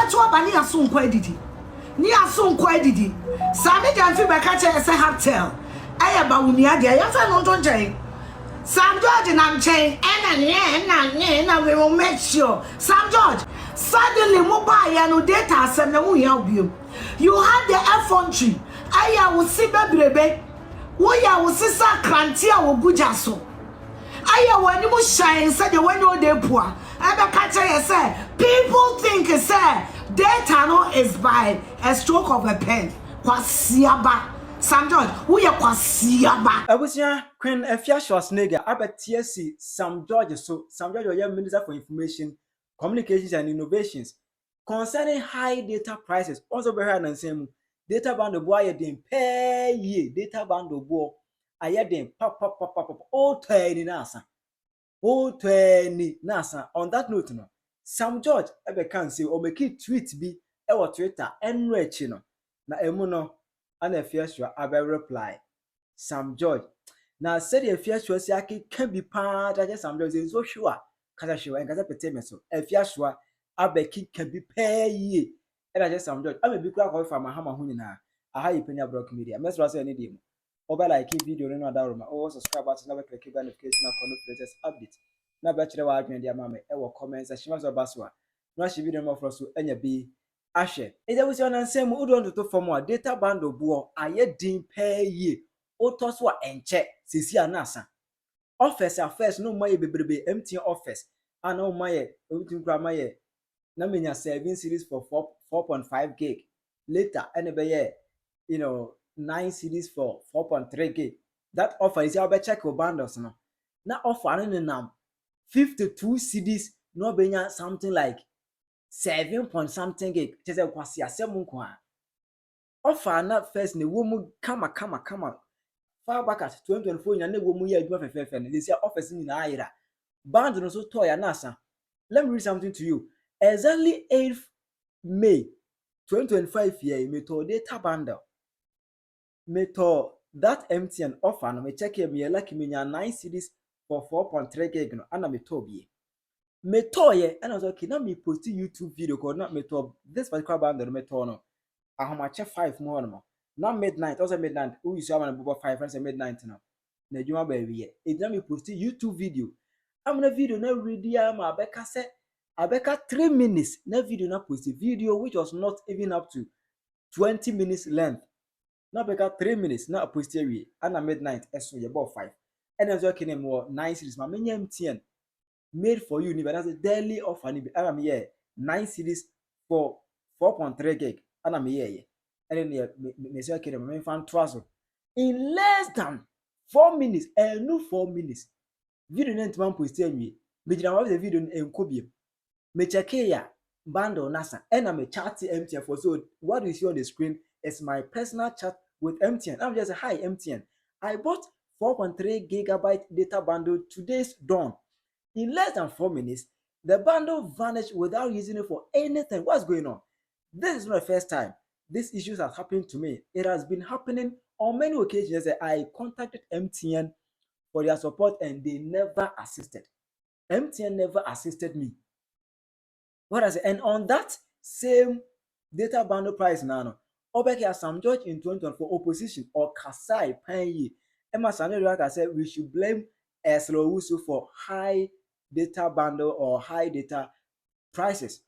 to abani aso nkwa didi ni aso nkwa didi sami jamfi be ka che say hotel aya ba wuni ade ya fa no ntonjen Sam George and I'm saying and we will make sure Sam George suddenly mobile and no data send we help you. You had the effrontery aya will see baby we ya will see sakrantia will gujaso aya when you shine said the when you dey poor ebe ka che say people think say data no is by a stroke of a pen Kwasea ba Sam George who ya Kwasea ba abusia Queen Afia Schwar abetie si Sam George so Sam George was Minister for Information Communications and Innovations concerning high data prices also be heard and same data bundle boy den pay ye data bundle boy aye den pop o 20 nasa on that note no Sam George ebe kan say o make tweet bi e wo Twitter enro echi no na emu no ana Afia Schwar abe reply Sam George na said Afia Schwar si ake can be part of Sam George so sure kaza sure en kaza pete meso Afia Schwar abe can be pay ye e da Sam George abe bi kura ko fa Mahama ho nyina aha yi Penyah block media mesro say any dey mu oba like video no da roma o subscribe button na click notification icon for latest update na ba kire wa adwen dia mama e wo comment section so baswa no shi video mo for so enya bi ahwe eja busi ona nsem udo ntoto form a data bundle bo aye din pay ye oto so a enche sisi anasa office affairs no maye bebrebe MTN office ana o maye obitin kura maye na menya 7 series for 4.5 gig later ene be ye 9 series for 4.3 gig that offer is how be check your bundles no na offer no nam 52 CDs no benya something like 7 point something gig just Kwasea asem nko a offer na first ne wo mu kama far back at 2024 nya na wo mu ye aduma fefefe ne say office ni na ayira band no so to ya na asa. Let me read something to you. Exactly 8th May 2025 here me to data bundle me to that MTN offer no me check here me like me nya 9 CDs for 4.3 gig no ana me to bi me to ye and I was okay now me post YouTube video ko na me to this particular bundle me to no ahomache 5 more no now midnight also midnight who you say am 5 friends midnight no na djuma ba wi e na me post YouTube video am na video na ready am abeka say abeka 3 minutes na video na post video which was not even up to 20 minutes length na abeka 3 minutes na post wi and midnight eso ye about 5 and as okay name 9 series ma menya MTN made for you ni but that's a daily offer ni am here 9 series for 4.3 gig and am here and then me say okay me fan twazo in less than 4 minutes and no 4 minutes video na ntman post anwi me gina wa the video enkobiem me check ya bundle nasa and am chat MTN for so what you see on the screen is my personal chat with MTN. I'm just hi MTN. I bought 4.3 gigabyte data bundle today's dawn. In less than 4 minutes, the bundle vanished without using it for anything. What's going on? This is not the first time these issues have happened to me. It has been happening on many occasions. I contacted MTN for their support and they never assisted. MTN never assisted me. What I say? And on that same data bundle price now, Obeke Sam George in 2024 opposition or Kasai Penyah. Emma Sanero said we should blame Eslo for high data bundle or high data prices.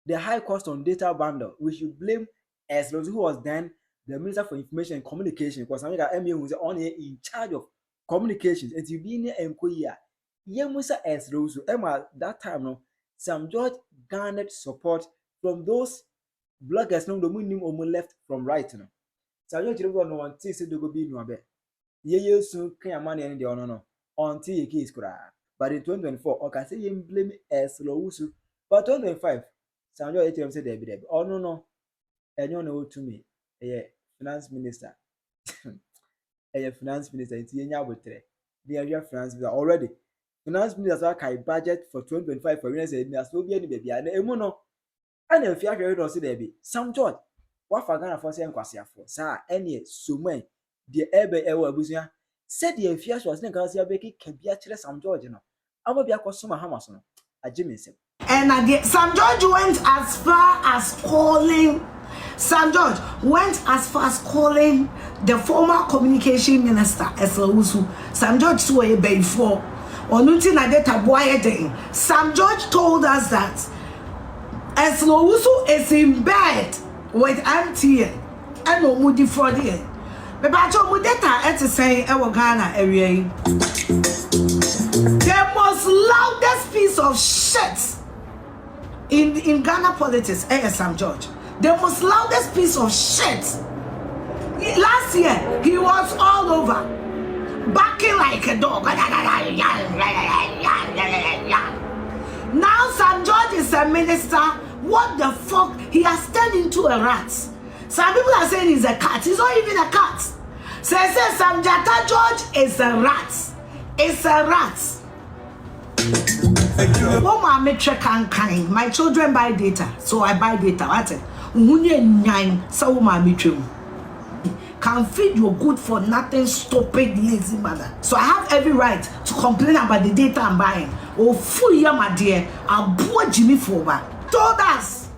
The high cost on data bundle, we should blame Eslo, who was then the Minister for Information and Communication, because Emma was only in charge of communications. And to be near Enkoya, Yemusa Eslo, Emma that time no, Sam George garnered support from those bloggers no the minimum omo left from right no. Sam George no one thing say go be no abe. Ye soon can money any the no until ye case kura. But in 2024, okay say you blame Eslo Wusu. But 2025, Sam George ATM said there. Oh no. And you know to me, finance minister. Finance minister it's yenya botre. They are finance minister already. Finance minister kai budget for 2025 for say na so be any baby and emu no. And if you have heard us there be Sam George, what for Ghana for say Kwasea for sa any so man the ebe ewo abusia said the Afia Schwar na Kwasea be can be actually Sam George no. Amo be akọ John Mahama so no agye me nsem. And again, Sam George went as far as calling Sam George went as far as calling the former communication minister Eslawusu. Sam George saw a before. Onuti na data boy. Sam George told us that Eslawusu is in bed with MTN and Omudi for the end. But data at the same Ghana area. The most loudest piece of shit in Ghana politics is Sam George. The most loudest piece of shit. Last year, he was all over, barking like a dog. Now Sam George is a minister. What the fuck? He has turned into a rat. Some people are saying he's a cat. He's not even a cat. So I say Sam George is a rat. It's a rat. My children buy data, so I buy data. What? Can feed your good for nothing, stupid, lazy mother. So I have every right to complain about the data I'm buying. Oh, full year, my dear. I'll boy Jimmy Foba told us.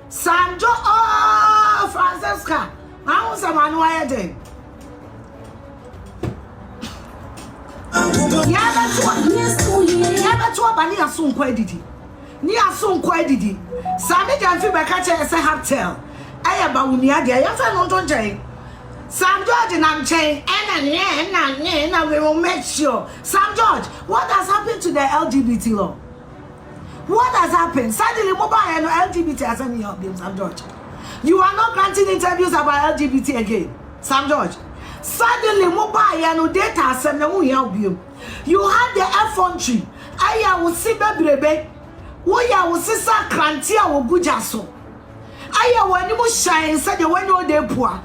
Sam George, oh, Francesca. I was a man wire then. That's what Bania soon quite did. Nia soon quite did. Sammy can feel back at a half tell. I about Unia, I found on Jay. Sam George and I'm saying, and we will make sure. Sam George, what has happened to the LGBT law? What has happened? Suddenly, mobile and LGBT has any help them, Sam George. You are not granting interviews about LGBT again, Sam George. Suddenly, mobile and data has any help you. You had the effrontery. I will see baby. We will see Krantia or Gujaso. I when you shine, said you when you're there poor.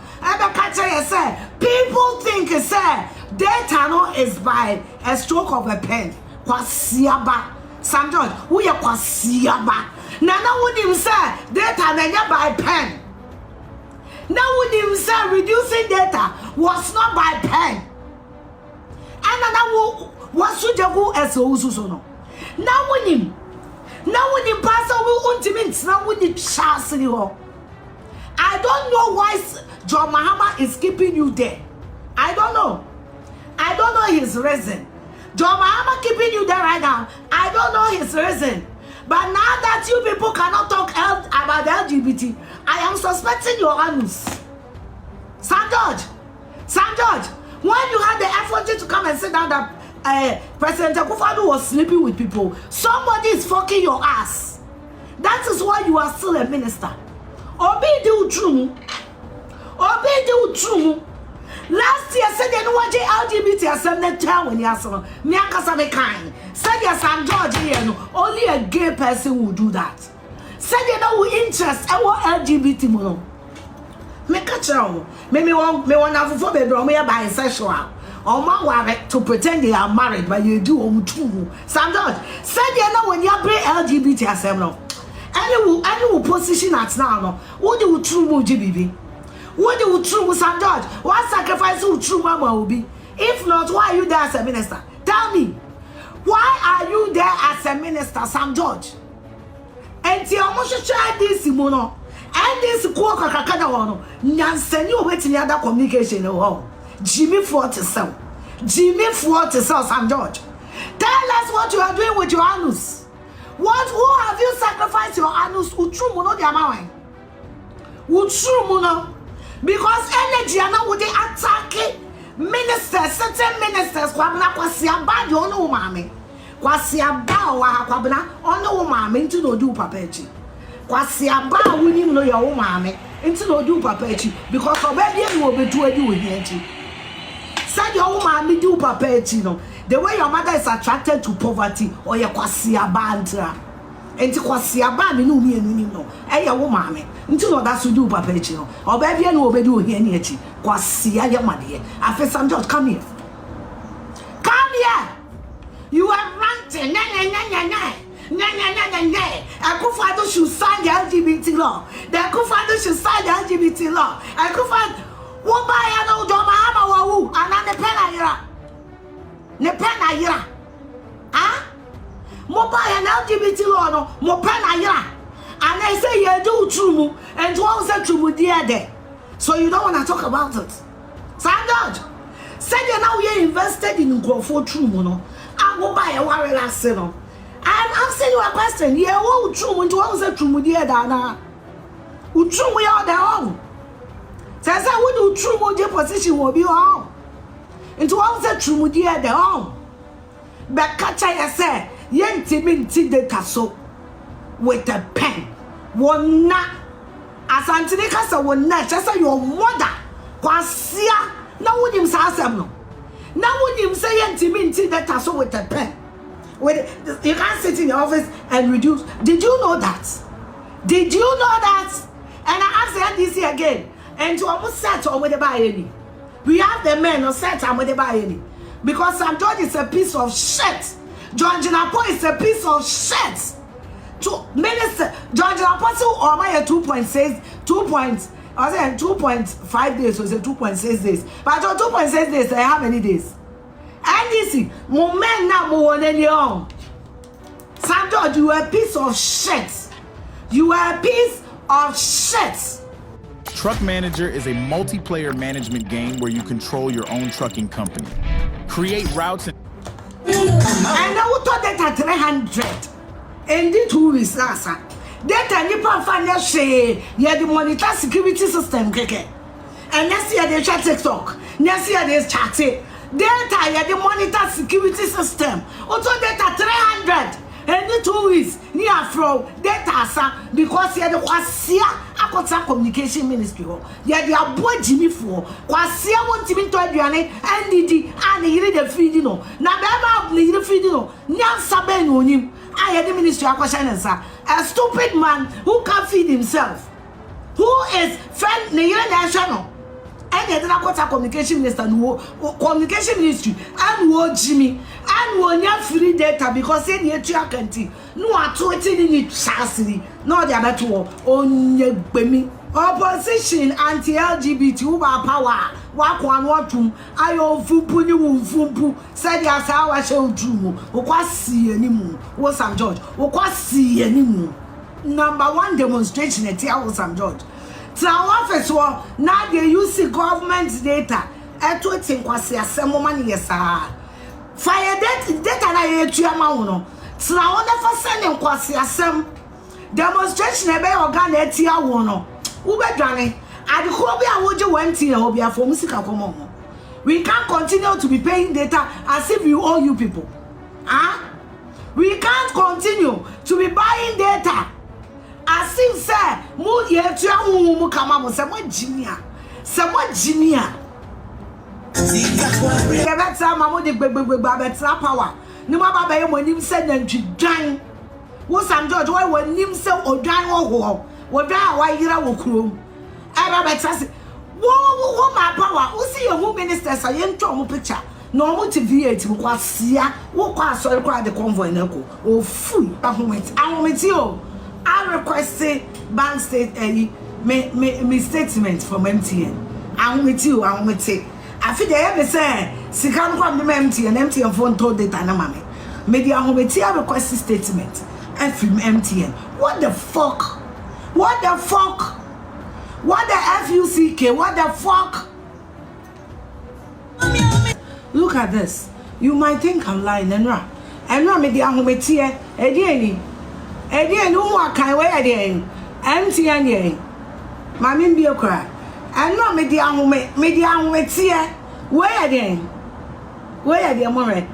People think data no is by a stroke of a pen. Kwasea Sam George, who ya Kwasea Nana would him say data na by pen. Now would him say reducing data was not by pen. And now was should you go as no. Now would him pass will ultimate now would it chance anymore. I don't know why John Mahama is keeping you there. I don't know his reason. John Mahama keeping you there right now. I don't know his reason. But now that you people cannot talk about the LGBT, I am suspecting your anus. Sam George, when you had the effort to come and sit down that President Akufo-Addo was sleeping with people, somebody is fucking your ass. That is why you are still a minister. Obi do true. Last year said you know what LGBT assembly town when you saw me akasa kind. Said you Sam George here only a gay person will do that. Said you know interest I want LGBT mono. Me catch you. Me want for bedroom me bisexual. Or man to pretend they are married but you do true. Sam George said you know when you bring LGBT assembly. Any position at now, what do you true GBB? What do you true Sam George? What sacrifice you true mama will be? If not, why are you there as a minister? Tell me, why are you there as a minister, Sam George? And the almost try this Simono and this Kuoka Kakana, Nanseni waiting other communication. Jimmy Fort Sam George. Tell us what you are doing with your anus. Who have you sacrificed your anus? Utrumuno diamawai. Utrumuno. Because energy and now would they attack ministers, certain ministers, Kwasea bad you no mami. Kwasea ba wa kwabna ono mami into no do papechi. Kwasea ba wini no your mami into no do papechi because obedi you will be doing with energy. Said your mami do papechi no. The way your mother is attracted to poverty or your Kwasea bantra. And to Kwasea ban me no eh ya wo mame. Nti no that to do papa echi no. Obebia no obedu ohia ni echi. Kwasea ya made. After Sam George come here. Come here. You are ranting. Akufo-Addo should sign the LGBT law. The Akufo-Addo should sign the LGBT law. Akufo-Addo wo ba ya no John Mahama wa wu anane Penyah. Ne Penyah. Ah? Mobile and LGBT law no mo Penyah. And I say you do true, and one say true dear there. So you don't want to talk about it. Sandage. Say you now you're invested in go for true, no. I go buy a warrior last no. I'm asking you a question. Yeah, what true and one say true dear Dana? Who true we are their own. Says I would do true your position will be on. Into one say true dear their own. But catch I say, yen timid the castle with a pen. One na as Antinica said, one na just say your mother. Kwasea, now would him say no. Now would him say yen timid the castle with a pen. With you can't sit in the office and reduce. Did you know that? Did you know that? And I asked the NDC again, and to almost set on with the buy any. We have the men on set on with the buy any. Because Sam George is a piece of shit. John Mahama is a piece of shit. To Minister John Mahama or my 2.5 days or say 2.6 days. But on 2.6 days, how many days? And you see, moment now more than your Sam George, you are a piece of shit. You are a piece of shit. Truck Manager is a multiplayer management game where you control your own trucking company. Create routes and I thought that at 300 and the 2 weeks last data nipa find share yeah the monitor security system keke and next year they chat TikTok next year they chat data yeah the monitor security system also data 300 and the 2 weeks near from data sa because yeah the Kwasea akota communication ministry ho yeah the abo Jimmy for Kwasea want to be to aduane NDD and yire the feeding no na beba the yire feeding no nyansa ben onim I the ministry akwasha nsa a stupid man who can't feed himself who is friend ne yire na no and the akota communication minister no communication ministry and wo Jimmy and wo nya free data because say the etu akanti no ato eti ni chasiri no the abeto onye gbemi opposition anti-LGBT uba power wakwan watum ayo fumpu ni wumfumpu said ya sa wa she odumu okwasi animu wo Sam George okwasi animu number 1 demonstration at ya Sam George Town office wo now they use government data eto tin Kwasea semoma ni yesa fire data na ye tuama wo no Town never send Kwasea sem demonstration ebe organ etia wo no ubedwane adikobi awoje 1 year obi afom sika komo. We can't continue to be paying data as if we owe you people. We can't continue to be buying data as if say mu ye tua mu kama mo se mo jimia better mama de better power ni ma baba ye mo nim se nantwidwan wo Sam George wo nim se odwan wo dwan wa yira wo krom eba better se wo ma power wo see your ministers are yen to mo picture no mo TV8 mo Kwasea wo kwa sorry kwa the convoy na ko o fu ahometi o I request bank state me statement from MTN ahometi afi de ye be say sika no me MTN phone told data na mame me di ahometi I request statement from MTN. What the fuck? What the fuck? What the FUCK? What the fuck? Look at this. You might think I'm lying, Enra me di ahometi edi who akan we edi MTN ye mame bi okra Enra me di ahometi we edi more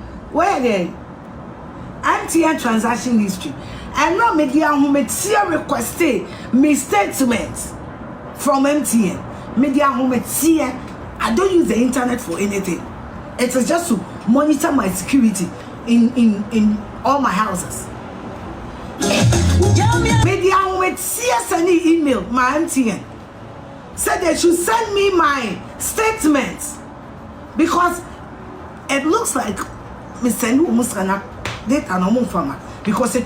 MTN transaction history and not media humetia requested me statements from MTN. Media humetia, I don't use the internet for anything. It is just to monitor my security in all my houses. Media humetia send me email my MTN said they should send me my statements because it looks like Mr. Musana data no more farmer because the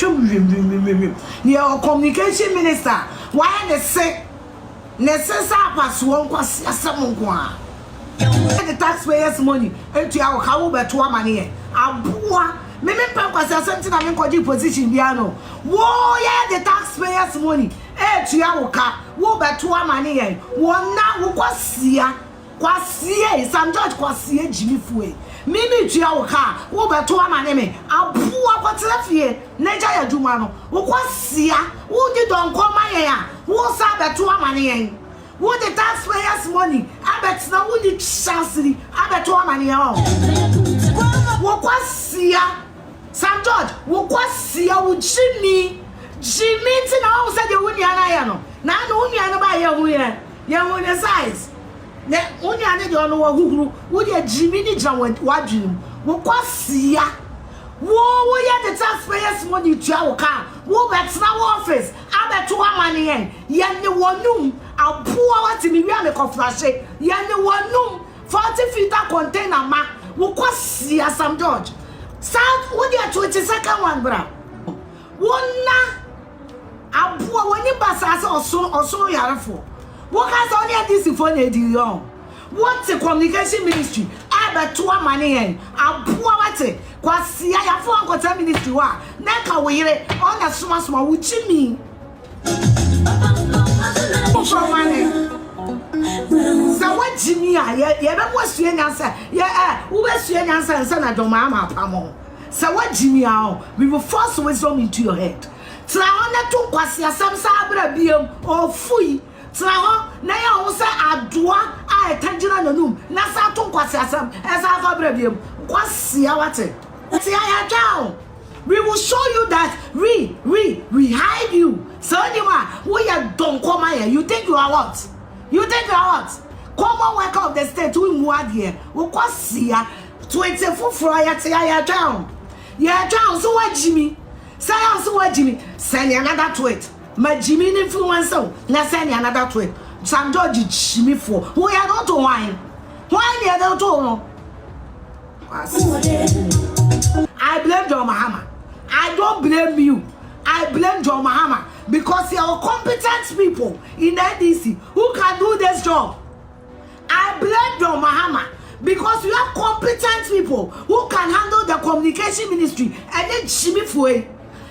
your communication minister why they say necessary pass one Kwasea the taxpayers money into our how better money abua Me pa Kwasea something na me koji position bia no. Wo yeah the taxpayers money. Tua wo ka. Wo beto amane yen. Wo na wo Kwasea Sam George Kwasea Jimmy Fue. Mimi tua wo ka. Wo beto amane me. Abu akotela fie. Neja ya dwuma no. Wo Kwasea. Wo di don koma yen a. Wo sa beto amane yen. Wo the taxpayers money. Abet na wo di chance ni. Abeto amane yen. Wo Kwasea Sam George, wo Kwasea wo Jimmy ti na wo say de wo nia na ya no. Na no wo nia na ba ye hu ye. Ye hu ne size. Ne wo nia ne de ono wo huhuru. Wo de Jimmy ni jan wadwum. Wo Kwasea. Wo ye the taxpayers money tua wo ka. Wo betna wo office. Abeto amane yen. Ye ne wonum aboa wati mi wi ame kofrashe. Ye ne wonum 40 feet container ma. Wo Kwasea Sam George. South would ya 22nd one bra. Wonna abua woni basa so yarefo. What has only this phone ediyon. What the communication ministry? Abeto amane yen. Abua wate Kwasea ya fo ankota ministry wa. Neka we yire on na suma wuchi mi. So what Jimmy ye be wasue nyansa ye wo be sue nyansa nsa na John Mahama apamo. So what Jimmy we will force wisdom into your head. Tra ho na to Kwasea samsa abra biem o fui. Tra ho na ya wo se adoa a etangina nanum na sa to Kwasea sam esa fa abra biem Kwasea wate. Ti ya down. We will show you that we hide you. So anyway, we are don't come here. You think you are what? You think you are what? Common worker of the state we move here. We Kwasea 24 Friday ya down. Ya down so what Jimmy? Say so what Jimmy? Send another tweet. My Jimmy influencer. Na send another tweet. Sam George Jimmy for. We are not to wine. Why they don't know? I blame John Mahama. I don't blame you. I blame John Mahama because there are competent people in NDC who can do this job. I blame John Mahama because you have competent people who can handle the communication ministry and then Jimmy Fue.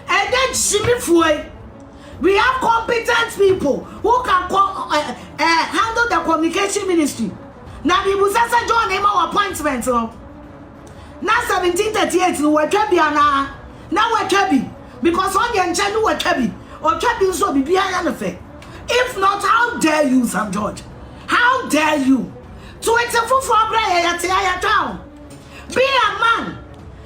And then Jimmy Fue. We have competent people who can handle the communication ministry. Now we will say John Mahama appointment. Now 1738 no wetwa now wetwa because on the enchant wetwa or wetwa so bibia na fe. If not, how dare you, Sam George? How dare you? 24 for ya town. Be a man.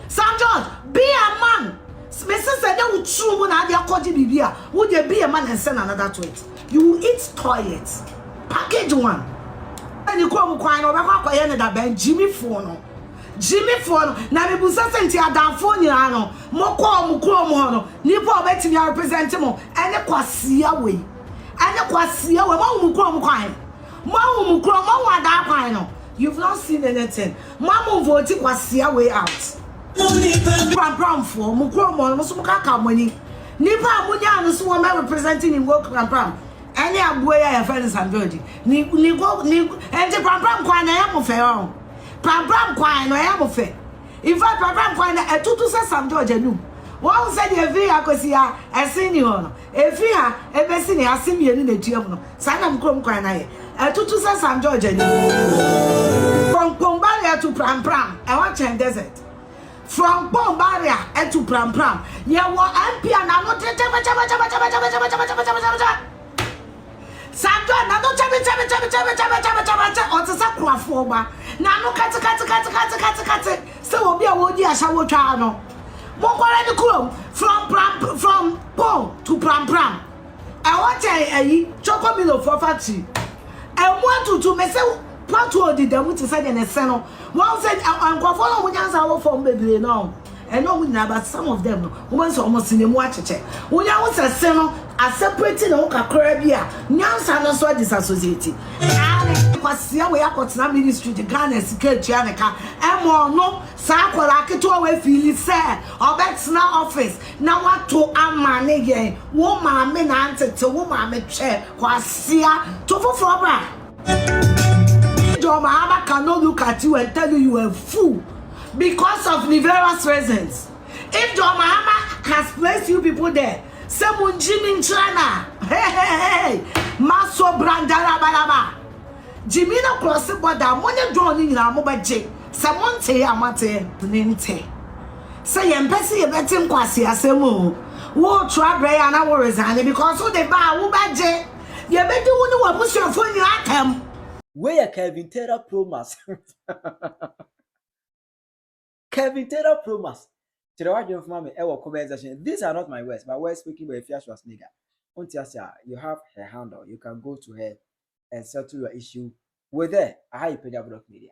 Sam George, be a man. Mrs. said they would true na dia koji bibia. Would you be a man and send another tweet? You will eat toilets. Package one. And you come kwai no be kwa ye na da Jimmy phone. Jimmy phone na me busa senti adamfo nyina no mokọ mu kro mu no nipa obetimi represent mo ene Kwasea we mo mu kro mu kwan mo mu kro mo wada kwan no you've not seen anything mo vote Kwasea way out pram for mu kro mo so kaka mani nipa amunya no so wo representing in work pram ene abuya ya friend Sam George ni ente pram kwan na ya mo fe o Pram kwai no ya mofe. In fact, pram kwai na etutu se Sam George anu. Won se de efi akosia esen ni ho no. Efi ha ebesi ni asem yenu na tuam no. Sa na mkrom kwai na ye. Etutu se Sam George anu. From Pombaria to pram e wa chen desert. From Pombaria to pram ye wo MP na no Sam George na no chebe otisa kwafo ba na no kate se obi a wodi asha wo twa no mo kware ni krom from Pom to pram I want ayi chokomilo for factory e want to me se pato di da muti say na se no one said ankwafo no munyansa wo form bebere no and no munya but some of them no wo so almost in mu acheche wonya wo se no a separate no kakra bia nyansa no so disassociate Kwasea we akotena ministry the Ghana secretary aneka emo no sa akwara keto we feel say obetena office na wato amane ye wo maame na antete wo maame twe Kwasea to foforo bra John Mahama cannot look at you and tell you are a fool because of Nivera's presence. If John Mahama has placed you people there, someone Jimmy in China, hey, Maso Brandara Balaba, Jimmy no cross the border, money drawn in Ramobaje, someone say Amate, Ninte. Say, I'm Bessie, a betting Kwasea, Semu, war try Brianna Warizani because who they buy, who badge, you bet you wouldn't push your phone in atom. Where Kevin Taylor Promas. Kevin Taylor Promas. To the white young family, these are not my words, but words speaking by Afia Schwar nigga. You have her handle. You can go to her and settle your issue with her. I Penyah Media.